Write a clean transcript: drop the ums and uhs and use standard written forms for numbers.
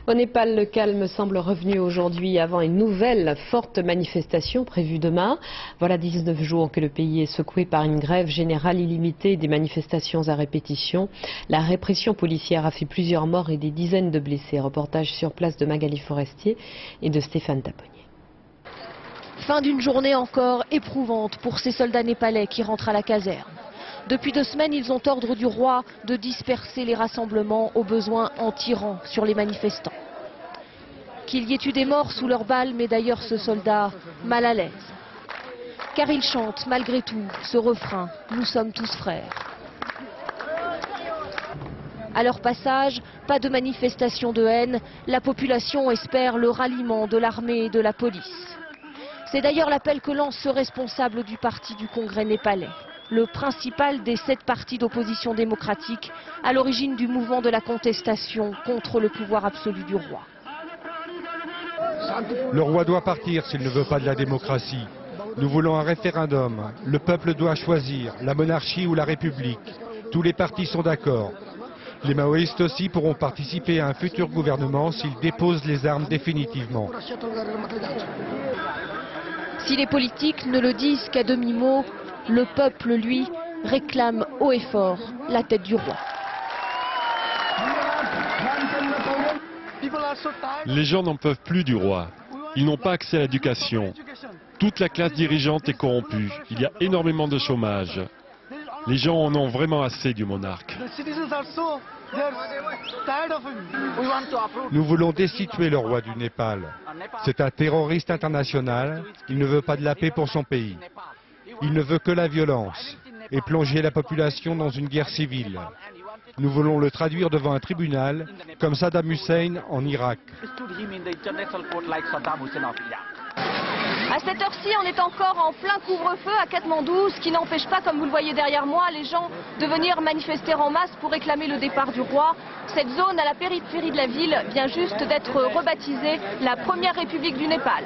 Au Népal, le calme semble revenu aujourd'hui avant une nouvelle forte manifestation prévue demain. Voilà 19 jours que le pays est secoué par une grève générale illimitée et des manifestations à répétition. La répression policière a fait plusieurs morts et des dizaines de blessés. Reportage sur place de Magali Forestier et de Stéphane Taponnier. Fin d'une journée encore éprouvante pour ces soldats népalais qui rentrent à la caserne. Depuis 2 semaines, ils ont ordre du roi de disperser les rassemblements au besoin en tirant sur les manifestants. Qu'il y ait eu des morts sous leurs balles, mais d'ailleurs ce soldat mal à l'aise. Car il chante malgré tout ce refrain « Nous sommes tous frères ». À leur passage, pas de manifestation de haine, la population espère le ralliement de l'armée et de la police. C'est d'ailleurs l'appel que lance ce responsable du parti du Congrès népalais, le principal des 7 partis d'opposition démocratique à l'origine du mouvement de la contestation contre le pouvoir absolu du roi. Le roi doit partir s'il ne veut pas de la démocratie. Nous voulons un référendum. Le peuple doit choisir la monarchie ou la république. Tous les partis sont d'accord. Les maoïstes aussi pourront participer à un futur gouvernement s'ils déposent les armes définitivement. Si les politiques ne le disent qu'à demi-mot, le peuple, lui, réclame haut et fort la tête du roi. Les gens n'en peuvent plus du roi. Ils n'ont pas accès à l'éducation. Toute la classe dirigeante est corrompue. Il y a énormément de chômage. Les gens en ont vraiment assez du monarque. Nous voulons destituer le roi du Népal. C'est un terroriste international. Il ne veut pas de la paix pour son pays. Il ne veut que la violence et plonger la population dans une guerre civile. Nous voulons le traduire devant un tribunal, comme Saddam Hussein en Irak. À cette heure-ci, on est encore en plein couvre-feu à Katmandou, ce qui n'empêche pas, comme vous le voyez derrière moi, les gens de venir manifester en masse pour réclamer le départ du roi. Cette zone à la périphérie de la ville vient juste d'être rebaptisée la première république du Népal.